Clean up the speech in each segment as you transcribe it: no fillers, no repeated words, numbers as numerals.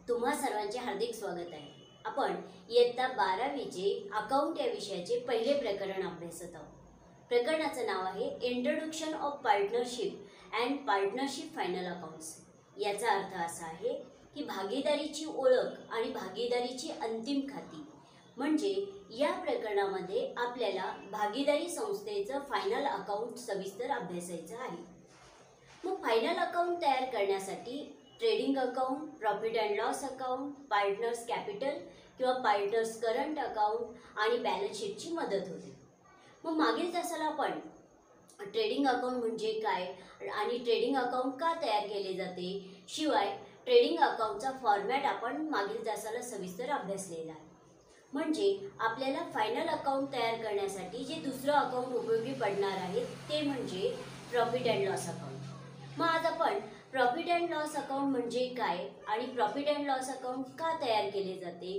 तुम्हा सर्वांचे हार्दिक स्वागत आहे। आपण इयत्ता 12वीचे अकाउंट या विषयाचे पहिले प्रकरण अभ्यासत आहोत। प्रकरणाचे नाव आहे introduction of partnership and partnership final accounts. याचा अर्थ असा आहे की भागीदारीची ओळख आणि भागीदारीची अंतिम खाती। म्हणजे या प्रकरणामध्ये आपल्याला भागीदारी संस्थेचं फायनल अकाउंट सविस्तर अभ्यासायचं आहे। मग फायनल अकाउंट तयार करण्यासाठी trading account, profit and loss account, partners capital किंवा पार्टनर्स करंट अकाउंट आणि बॅलन्स शीटची मदत होते। मग मागील तासाला आपण ट्रेडिंग अकाउंट म्हणजे काय आणि ट्रेडिंग अकाउंट का तयार केले जाते, शिवाय ट्रेडिंग अकाउंटचा फॉर्मॅट आपण मागील तासाला सविस्तर अभ्यासलेला आहे। म्हणजे आपल्याला फायनल अकाउंट तयार करण्यासाठी जे दुसरं अकाउंट उपयोगी पडणार आहे ते म्हणजे प्रॉफिट अँड लॉस अकाउंट। मग आज आपण प्रॉफिट अँड लॉस अकाउंट म्हणजे काय आणि प्रॉफिट अँड लॉस अकाउंट का तयार केले जाते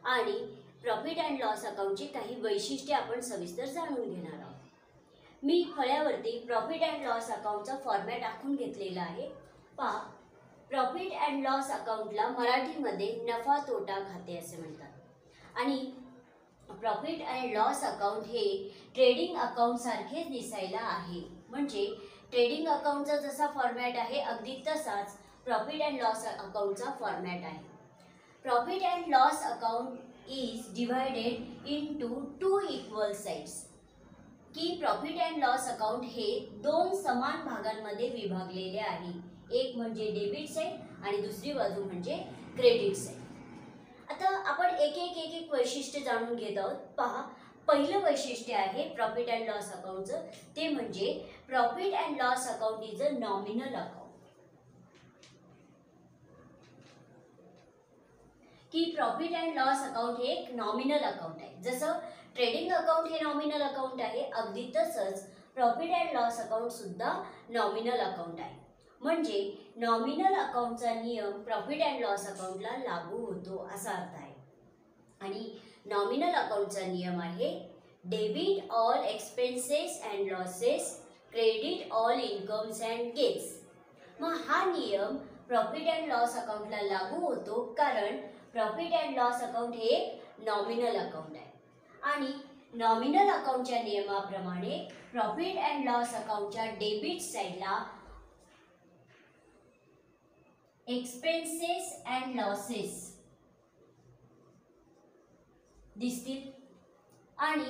आणि प्रॉफिट अँड लॉस अकाउंटची काही वैशिष्ट्ये आपण सविस्तर जाणून घेणार आहोत। मी फळ्यावरती प्रॉफिट अँड लॉस अकाउंटचा फॉर्मॅट आखून घेतलेला आहे। पहा, प्रॉफिट अँड लॉस अकाउंटला मराठीमध्ये नफा तोटा खाते असे म्हणतात आणि प्रॉफिट अँड लॉस अकाउंट हे ट्रेडिंग अकाउंट सारखेच दिसायला आहे। म्हणजे ट्रेडिंग अकाउंटचा जसा फॉर्मॅट आहे अगदी तसाच प्रॉफिट अँड लॉस अकाउंटचा फॉर्मॅट आहे। Profit and loss account is divided into two equal sides. की प्रॉफिट अँड लॉस अकाउंट हे दोन समान भागांमध्ये विभागलेले आहे। एक म्हणजे डेबिट साइड आणि दुसरी बाजू म्हणजे क्रेडिट साइड। आता आपण एक एक वैशिष्ट्य जाणून घेत आहोत। पहा, पहिलं वैशिष्ट्य आहे प्रॉफिट अँड लॉस अकाउंटचं, ते म्हणजे profit and loss account is a nominal account. की प्रॉफिट अँड लॉस अकाउंट हे एक नॉमिनल अकाउंट आहे। जसं ट्रेडिंग अकाउंट हे नॉमिनल अकाउंट आहे अगदी तसंच प्रॉफिट अँड लॉस अकाउंट सुद्धा नॉमिनल अकाउंट आहे। म्हणजे नॉमिनल अकाउंटचा नियम प्रॉफिट अँड लॉस अकाउंटला लागू होतो असा अर्थ आहे। आणि नॉमिनल अकाउंटचा नियम आहे debit all expenses and losses, credit all incomes and gains. मग हा नियम प्रॉफिट अँड लॉस अकाउंटला लागू होतो कारण प्रॉफिट अँड लॉस अकाउंट हे एक नॉमिनल अकाउंट आहे। आणि नॉमिनल अकाउंटच्या नियमाप्रमाणे प्रॉफिट अँड लॉस अकाउंटच्या डेबिट साइडला एक्सपेन्सेस अँड लॉसेस दिसतील आणि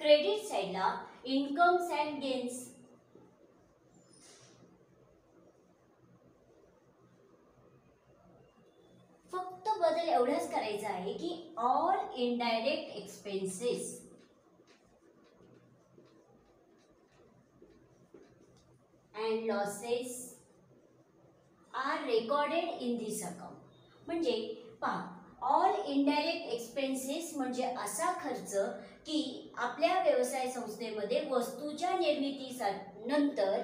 क्रेडिट साइडला इन्कम्स अँड गेन्स। फक्त बदल एवढाच करायचा आहे की all indirect expenses and losses are recorded in this account. म्हणजे पहा, ऑल इनडायरेक्ट एक्सपेन्सेस म्हणजे असा खर्च की आपल्या व्यवसाय संस्थेमध्ये वस्तूच्या निर्मितीनंतर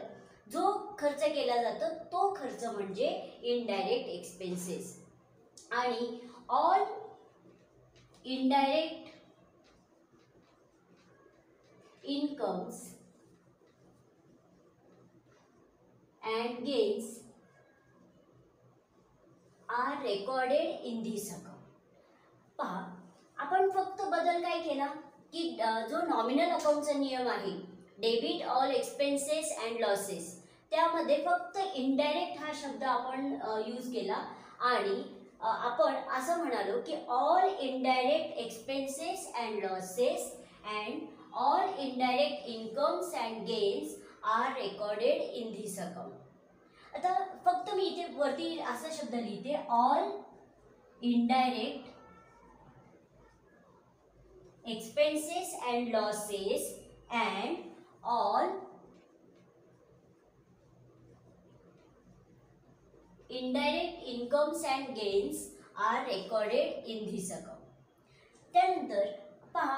जो खर्च केला जातो तो खर्च म्हणजे इनडायरेक्ट एक्सपेन्सेस। आणि all indirect incomes and gains are recorded in this account. पहा, आपण फक्त बदल काय केला की जो नॉमिनल अकाउंटचा नियम आहे debit all expenses and losses, त्यामध्ये फक्त इनडायरेक्ट हा शब्द आपण यूज केला आणि आपण असं म्हणालो की all indirect expenses and losses and all indirect incomes and gains are recorded in this account. आता फक्त मी इथे वरती असा शब्द लिहिते, all indirect expenses and losses and all indirect incomes and gains are recorded in this account। त्यानंतर पहा,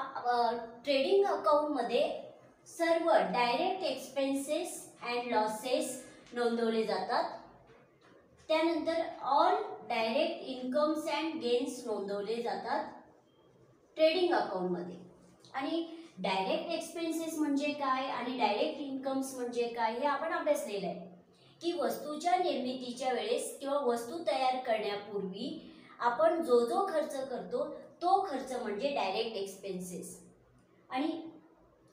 ट्रेडिंग अकाउंट मध्ये सर्व डायरेक्ट एक्सपेन्सेस अँड लॉसेस नोंदवले जातात। त्यानंतर all direct incomes and gains नोंदवले जातात ट्रेडिंग अकाउंटमध्ये। आणि डायरेक्ट एक्सपेन्सेस म्हणजे काय आणि डायरेक्ट इन्कम्स म्हणजे काय हे आपण अभ्यासलेलं आहे की वस्तूच्या निर्मितीच्या वेळेस किंवा वस्तू तयार करण्यापूर्वी आपण जो जो खर्च करतो तो खर्च म्हणजे डायरेक्ट एक्सपेन्सेस. आणि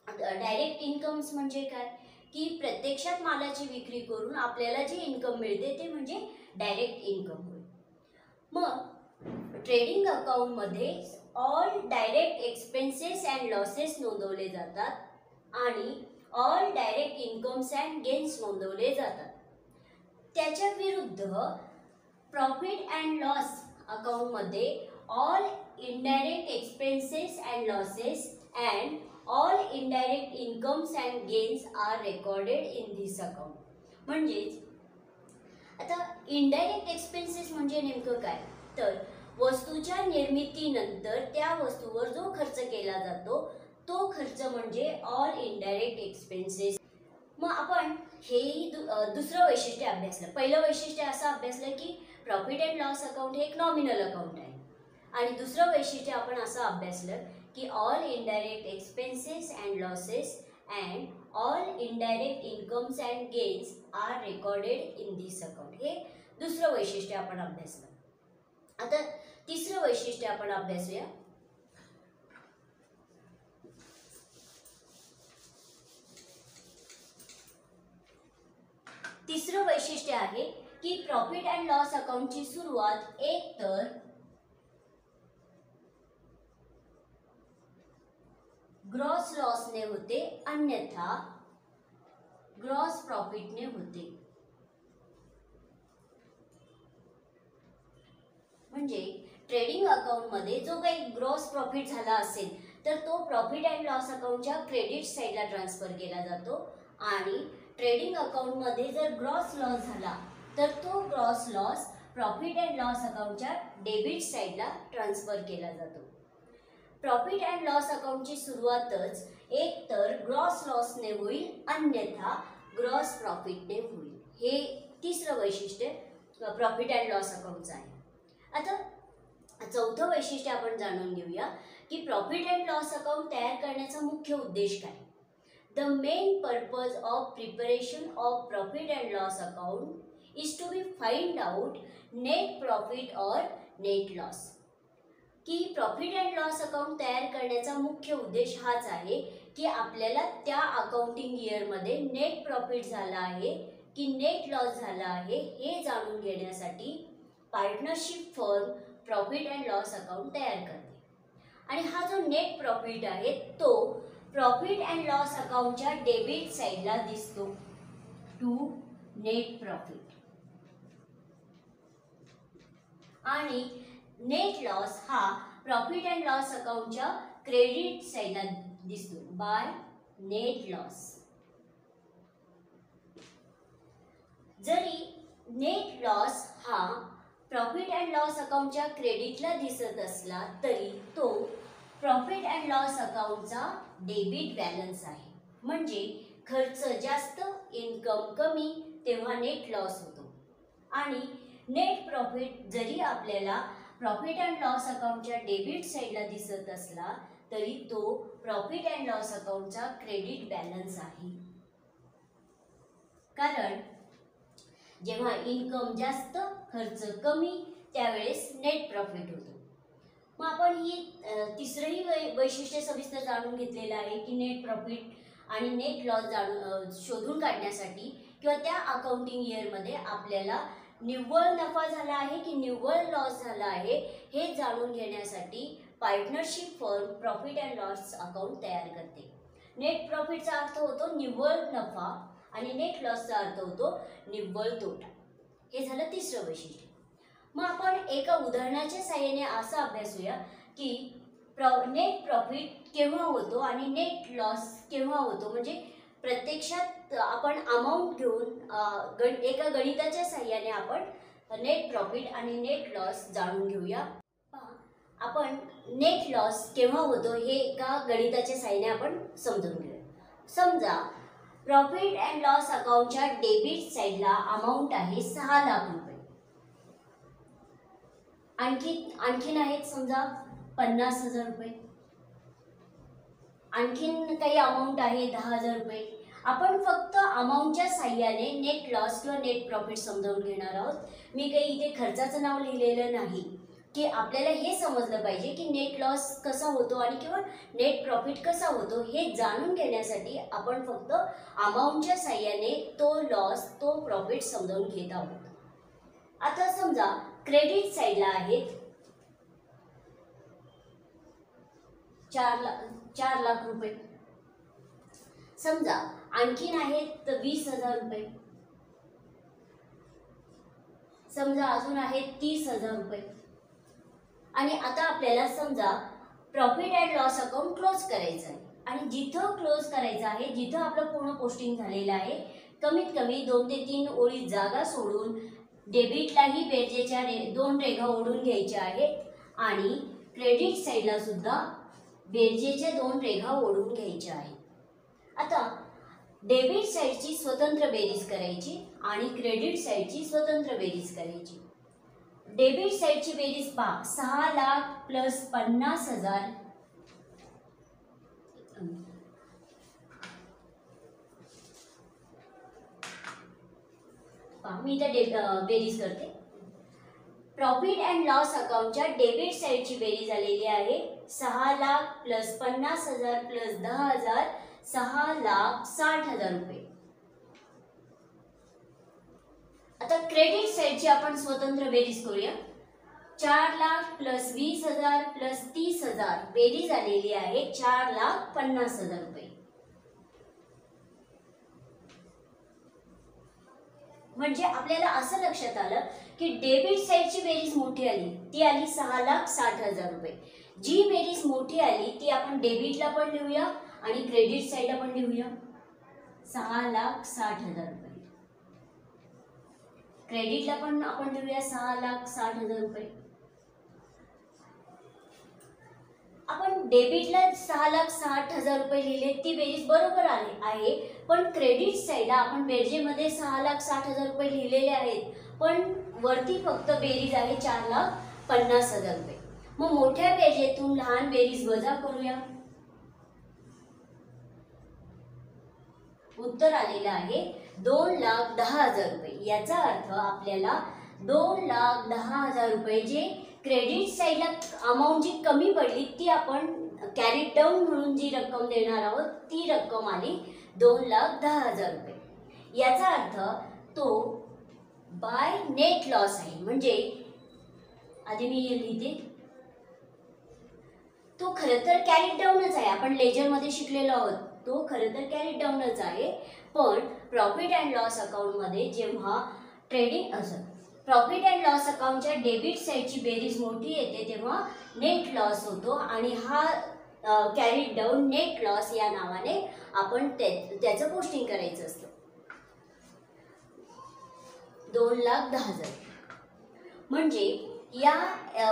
डायरेक्ट इन्कम्स म्हणजे काय की प्रत्यक्षात मालाची विक्री करून आपल्याला जे इन्कम मिळते ते म्हणजे डायरेक्ट इन्कम होय. मग ट्रेडिंग अकाउंटमध्ये all direct expenses and losses नोंदवले जातात आणि all direct incomes and gains नोंदवले जातात. त्याच्या विरुद्ध प्रॉफिट अँड लॉस अकाउंटमध्ये all indirect expenses and losses and all indirect incomes and gains are recorded in this account. म्हणजेच आता इनडायरेक्ट एक्सपेन्सेस म्हणजे नेमकं काय तर वस्तूच्या निर्मितीनंतर त्या वस्तूवर जो खर्च केला जातो तो खर्च म्हणजे ऑल इनडायरेक्ट एक्सपेन्सेस. मग आपण हे दुसरं वैशिष्ट्य अभ्यासलं. पहिलं वैशिष्ट्य असं अभ्यासलं की प्रॉफिट अँड लॉस अकाउंट हे एक नॉमिनल अकाउंट आहे. आणि दुसरं वैशिष्ट्य आपण असं अभ्यासलं की all indirect expenses and losses and all indirect incomes and gains are recorded in this account. हे दुसरं वैशिष्ट्य आपण अभ्यासलं. आता तिसरं वैशिष्ट्य आपण अभ्यासूया. तिसरं वैशिष्ट्य आहे की प्रॉफिट अँड लॉस अकाउंटची सुरुवात एक तर ग्रॉस लॉसने होते अन्यथा ग्रॉस प्रॉफिटने होते. म्हणजे ट्रेडिंग अकाउंटमध्ये जो काही ग्रॉस प्रॉफिट झाला असेल तर तो प्रॉफिट अँड लॉस अकाउंटच्या क्रेडिट साईडला ट्रान्सफर केला जातो आणि ट्रेडिंग अकाउंटमध्ये जर ग्रॉस लॉस झाला तर तो gross loss profit and loss अकाउंटच्या डेबिट साईडला ट्रान्सफर केला जातो. प्रॉफिट अँड लॉस अकाउंटची सुरुवातच एक तर ग्रॉस लॉसने होईल अन्यथा ग्रॉस प्रॉफिटने होईल. हे तिसरं वैशिष्ट्य प्रॉफिट अँड लॉस अकाउंटचं आहे. आता चौथं वैशिष्ट्य आपण जाणून घेऊया की प्रॉफिट अँड लॉस अकाउंट तयार करण्याचा मुख्य उद्देश काय. The main purpose of preparation of profit and loss account is to be find out net profit or net loss. की प्रॉफिट अँड लॉस अकाउंट तयार करण्याचा मुख्य उद्देश हाच आहे की आपल्याला त्या अकाउंटिंग इयरमध्ये नेट प्रॉफिट झाला आहे की नेट लॉस झाला आहे हे जाणून घेण्यासाठी partnership firm profit and loss account तयार करते. आणि हा जो नेट प्रॉफिट आहे तो प्रॉफिट अँड लॉस अकाउंटच्या डेबिट साईडला दिसतो टू नेट प्रॉफिट. आणि नेट लॉस हा प्रॉफिट अँड लॉस अकाउंटच्या क्रेडिट साईडला दिसतो बाय नेट लॉस. जरी नेट लॉस हा प्रॉफिट अँड लॉस अकाउंटच्या क्रेडिटला दिसत असला तरी तो प्रॉफिट अँड लॉस अकाउंटचा डेबिट बॅलन्स आहे. म्हणजे खर्च जास्त इन्कम कमी तेव्हा नेट लॉस होतो. आणि नेट प्रॉफिट जरी आपल्याला प्रॉफिट अँड लॉस अकाउंटच्या डेबिट साईडला दिसत असला तरी तो प्रॉफिट अँड लॉस अकाउंटचा क्रेडिट बॅलन्स आहे. कारण जेव्हा इन्कम जास्त खर्च कमी त्यावेळेस नेट प्रॉफिट होतो. मग आपण ही तिसरंही वैशिष्ट्य सविस्तर जाणून घेतलेलं आहे की नेट प्रॉफिट आणि नेट लॉस शोधून काढण्यासाठी किंवा त्या अकाउंटिंग इयरमध्ये आपल्याला निव्वळ नफा झाला आहे की निव्वळ लॉस झाला आहे हे जाणून घेण्यासाठी partnership firm profit and loss account तयार करते. नेट प्रॉफिटचा अर्थ होतो निव्वळ नफा आणि नेट लॉसचा अर्थ होतो निव्वळ तोटा. हे झालं तिसरं वैशिष्ट्य. मग आपण एका उदाहरणाच्या साहाय्याने असं अभ्यासूया की नेट प्रॉफिट केव्हा होतो आणि नेट लॉस केव्हा होतो. म्हणजे प्रत्यक्षात आपण अमाऊंट घेऊन एका गणिताच्या साहाय्याने आपण नेट प्रॉफिट आणि नेट लॉस जाणून घेऊया. आपण नेट लॉस केव्हा होतो हे एका गणिताच्या साहाय्याने आपण समजून घेऊया. समजा प्रॉफिट अँड लॉस अकाउंटच्या डेबिट साईडला अमाऊंट आहे 6 लाख रुपये. आणखीन आहेत समजा 50,000 रुपये. आणखीन काही अमाऊंट आहे 10,000 रुपये. आपण फक्त अमाऊंटच्या साहाय्याने नेट लॉस किंवा नेट प्रॉफिट समजावून घेणार आहोत. मी काही इथे खर्चाचं नाव लिहिलेलं नाही. की आपल्याला हे समजलं पाहिजे की नेट लॉस कसा होतो आणि किंवा नेट प्रॉफिट कसा होतो हे जाणून घेण्यासाठी आपण फक्त अमाऊंटच्या साह्याने तो लॉस तो प्रॉफिट समजावून घेत आहोत. आता समजा क्रेडिट साईडला आहेत 4 लाख रुपये, समजा आणखीन आहेत 20,000 रुपये, समजा अजून आहेत 30,000 रुपये. आणि आता आपल्याला समजा profit and loss account close करायचं आहे आणि जिथं क्लोज करायचं आहे, जिथं आपलं पूर्ण पोस्टिंग झालेलं आहे, कमीत कमी 2 ते 3 ओळी जागा सोडून डेबिटलाही बेरजेच्या 2 रेघा ओढून घ्यायच्या आहेत आणि क्रेडिट साईडला सुद्धा बेरजेच्या 2 रेघा ओढून घ्यायच्या आहेत. आता डेबिट साईडची स्वतंत्र बेरीज करायची आणि क्रेडिट साईडची स्वतंत्र बेरीज करायची. डेबिट साईडची बेरीज पहा, 6 लाख प्लस 50,000 मी इथं बेरीज करते. प्रॉफिट अँड लॉस अकाउंटच्या डेबिट साईडची बेरीज आलेली आहे 6 लाख प्लस 50,000 प्लस 10,000 6,60,000 रुपये. आता क्रेडिट साईडची आपण स्वतंत्र बेरीज करूया. 4 लाख प्लस 20,000 प्लस 30,000 बेरीज आलेली आहे 4,50,000 रुपये. म्हणजे आपल्याला असं लक्षात आलं की डेबिट साईडची बेरीज मोठी आली, ती आली 6,60,000 रुपये. जी बेरीज मोठी आली ती आपण डेबिटला पण लिहूया आणि क्रेडिट साईडला पण लिहूया 6,60,000 रुपये. क्रेडिटला पण आपण लिहूया 6,60,000 रुपये. आपण डेबिटला 6,60,000 रुपये लिहिले, ती बेरीज बरोबर आहे, पण क्रेडिट साईडला आपण बेरजेमध्ये 6,60,000 रुपये लिहिलेले आहेत, पण वरती फक्त बेरीज आहे 4,50,000 रुपये. मग मोठ्या बेरजेतून लहान बेरीज वजा करूया. उत्तर आलेलं आहे 2,10,000 रुपये. याचा अर्थ आपल्याला 2,10,000 रुपये जे क्रेडिट साईडला अमाऊंट जी कमी पडली ती आपण कॅरी डाऊन म्हणून जी रक्कम देणार आहोत ती रक्कम आली 2,10,000 रुपये. याचा अर्थ तो बाय नेट लॉस आहे. म्हणजे आधी मी लिहिते, तो खरं तर कॅरी डाऊनच आहे. आपण लेजरमध्ये शिकलेलो आहोत, तो खरं तर कॅरी डाऊनच आहे. पण प्रॉफिट अँड लॉस अकाउंटमध्ये जेव्हा प्रॉफिट अँड लॉस अकाउंटच्या डेबिट साईडची बेरीज मोठी येते तेव्हा नेट लॉस होतो आणि हा कॅरी डाऊन नेट लॉस या नावाने आपण त्याचं पोस्टिंग करायचं असतं. 2,10,000. म्हणजे या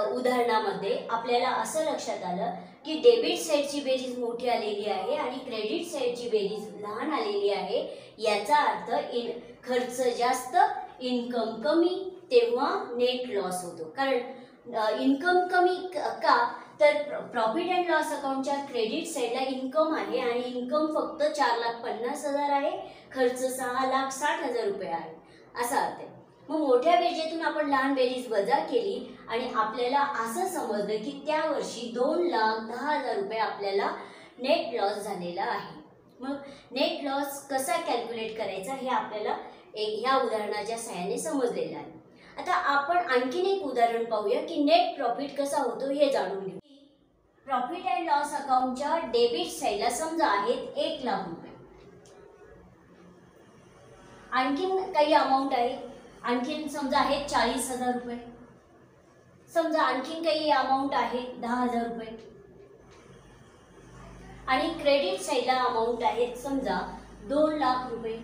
उदाहरणामध्ये आपल्याला असं लक्षात आलं की डेबिट साईडची बेरीज मोठी आलेली आहे आणि क्रेडिट साईडची बेरीज लहान आलेली आहे. याचा अर्थ खर्च जास्त इन्कम कमी तेव्हा नेट लॉस होतो. कारण इन्कम कमी का तर प्रॉफिट अँड लॉस अकाउंटच्या क्रेडिट साईडला इन्कम आहे आणि इन्कम फक्त 4,50,000 आहे, खर्च 6,60,000 रुपये आहे असा अर्थ आहे. मग मोठ्या बेरजेतून आपण लहान बेरीज वजा केली आणि आपल्याला असं समजलं की त्या वर्षी 2,10,000 रुपये आपल्याला नेट लॉस झालेला आहे. मग नेट लॉस कसा कॅल्क्युलेट करायचा हे आपल्याला ह्या उदाहरणाच्या सहाय्याने समजलेलं आहे. आता आपण आणखीन एक उदाहरण पाहूया की नेट प्रॉफिट कसा होतो हे जाणून घेऊ. प्रॉफिट अँड लॉस अकाउंटच्या डेबिट साईडला समजा आहेत 1 लाख रुपये. आणखीन काही अमाऊंट आहे, आणखीन समजा आहेत 40,000 रुपये, समजा आणखीन काही अमाऊंट आहे 10,000 रुपये आणि क्रेडिट साईडला अमाऊंट आहेत समजा 2 लाख रुपये.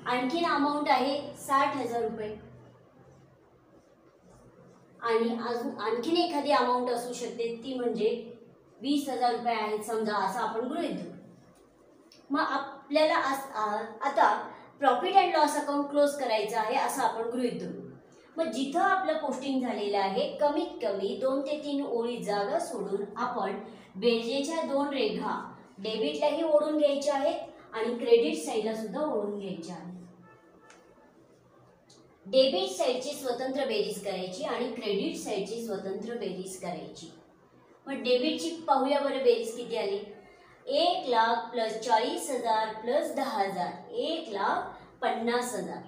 आणखीन अमाऊंट आहे 60,000 रुपये आणि अजून आणखीन एखादी अमाऊंट असू शकते ती म्हणजे 20,000 रुपये आहेत समजा, असं आपण गृहीत धरू. मग आपल्याला आता profit and loss account close करायचं आहे असं आपण गृहीत धरू. मग जिथं आपलं पोस्टिंग झालेलं आहे कमीत कमी 2 ते 3 ओळी जागा सोडून आपण बेरजेच्या 2 रेघा डेबिटलाही ओढून घ्यायच्या आहेत आणि क्रेडिट साईडला सुद्धा ओढून घ्यायच्या आहेत. डेबिट साईडची स्वतंत्र बेरीज करायची आणि क्रेडिट साईडची स्वतंत्र बेरीज करायची। मग डेबिटची पाहूया बरं बेरीज किती आली। 1,00,000 प्लस 40,000 प्लस 10,000 1,50,000।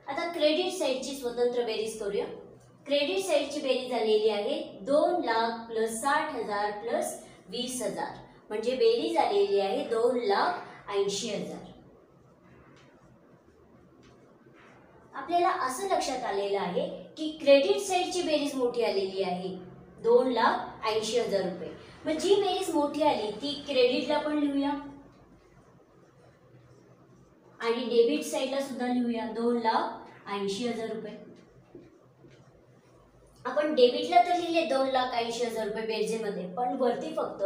आता क्रेडिट साईडची स्वतंत्र बेरीज करूया। क्रेडिट साईडची बेरीज झालेली आहे 2,00,000 प्लस 60,000 प्लस 20,000 म्हणजे बेरीज आलेली आहे 2,80,000। आपल्याला असं लक्षात आलेलं आहे की क्रेडिट साईडची बेरीज मोठी आलेली आहे 2,80,000 रुपये। मग जी बेरीज मोठी आली ती क्रेडिटला पण लिहूया आणि डेबिट साईडला सुद्धा लिहूया 2,80,000 रुपये। आपण डेबिटला तर लिहिले 2,80,000 रुपये बेरजेमध्ये, पण वरती फक्त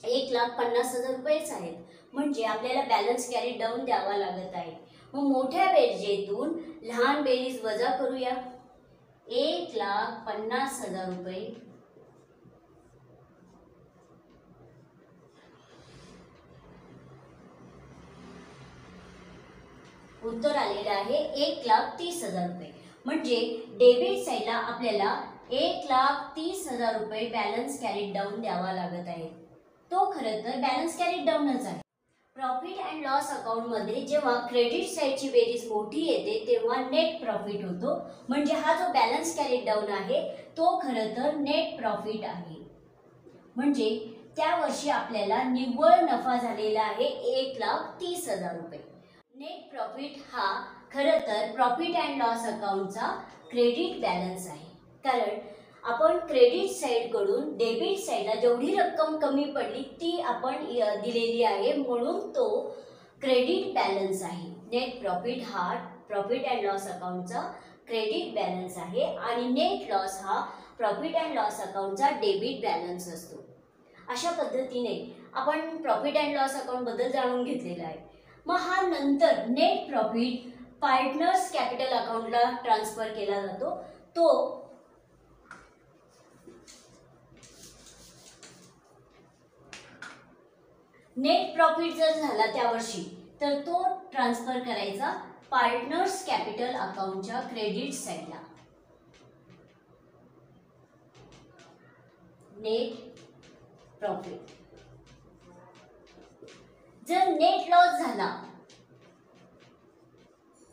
1,50,000 रुपयेच आहेत, म्हणजे आपल्याला बॅलन्स कॅरी डाऊन द्यावा लागत आहे। मग मोठ्या बेरजेतून लहान बेरीज वजा करूया। 1,50,000 रुपये उत्तर आलेलं आहे 1,30,000 रुपये। म्हणजे डेबिट साईडला आपल्याला 1,30,000 रुपये बॅलन्स कॅरी डाऊन द्यावा लागत आहे। तो खरं तर बॅलन्स कॅरी डाऊनच आहे। प्रॉफिट अँड लॉस अकाउंट मध्ये जेव्हा क्रेडिट साईडची बेरीज मोठी येते तेव्हा नेट प्रॉफिट होतो, म्हणजे हा जो बॅलन्स कॅरी डाऊन आहे तो खरं तर नेट प्रॉफिट आहे। म्हणजे त्या वर्षी आपल्याला निव्वळ नफा झालेला आहे 1,30,000 रुपये। नेट प्रॉफिट हा खरं तर प्रॉफिट अँड लॉस अकाउंटचा क्रेडिट बॅलन्स आहे, कारण आपण क्रेडिट साईड कडून डेबिट साईडला जेवढी रक्कम कमी पडली ती आपण दिलेली आहे, म्हणून तो क्रेडिट बॅलन्स आहे। नेट प्रॉफिट हा प्रॉफिट अँड लॉस अकाउंटचा क्रेडिट बॅलन्स आहे आणि नेट लॉस हा प्रॉफिट अँड लॉस अकाउंटचा डेबिट बॅलन्स असतो। अशा पद्धतीने आपण प्रॉफिट अँड लॉस अकाउंट बद्दल जाणून घेतलेला आहे। मग हा नंतर नेट प्रॉफिट पार्टनर्स कॅपिटल अकाउंटला ट्रान्सफर केला जातो। तो नेट प्रॉफिट जर झाला त्या वर्षी तर तो ट्रान्सफर करायचा पार्टनर्स कॅपिटल अकाउंटच्या क्रेडिट साईडला। नेट प्रॉफिट जर नेट लॉस झाला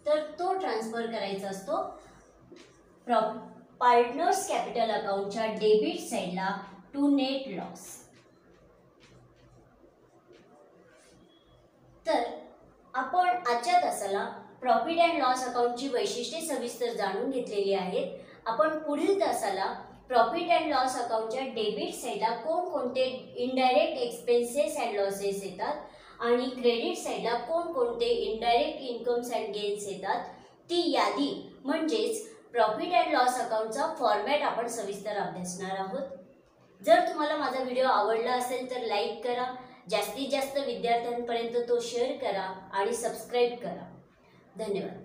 तर तो ट्रान्सफर करायचा असतो पार्टनर्स कॅपिटल अकाउंटच्या डेबिट साईडला टू नेट लॉस। तर आपण आजच्या तासाला प्रॉफिट अँड लॉस अकाउंटची वैशिष्ट्ये सविस्तर जाणून घेतलेली आहेत। आपण पुढील तासाला प्रॉफिट अँड लॉस अकाउंटच्या डेबिट साईडला कोणकोणते इनडायरेक्ट एक्सपेन्सेस अँड लॉसेस येतात आणि क्रेडिट साईडला कोणकोणते इनडायरेक्ट इन्कम्स अँड गेन्स येतात ती यादी म्हणजेच प्रॉफिट अँड लॉस अकाउंटचा फॉर्मॅट आपण सविस्तर अभ्यासणार आहोत। जर तुम्हाला माझा व्हिडिओ आवडला असेल तर लाईक करा, जास्तीत जास्त विद्यार्थ्यांपर्यंत तो शेअर करा आणि सबस्क्राईब करा। धन्यवाद।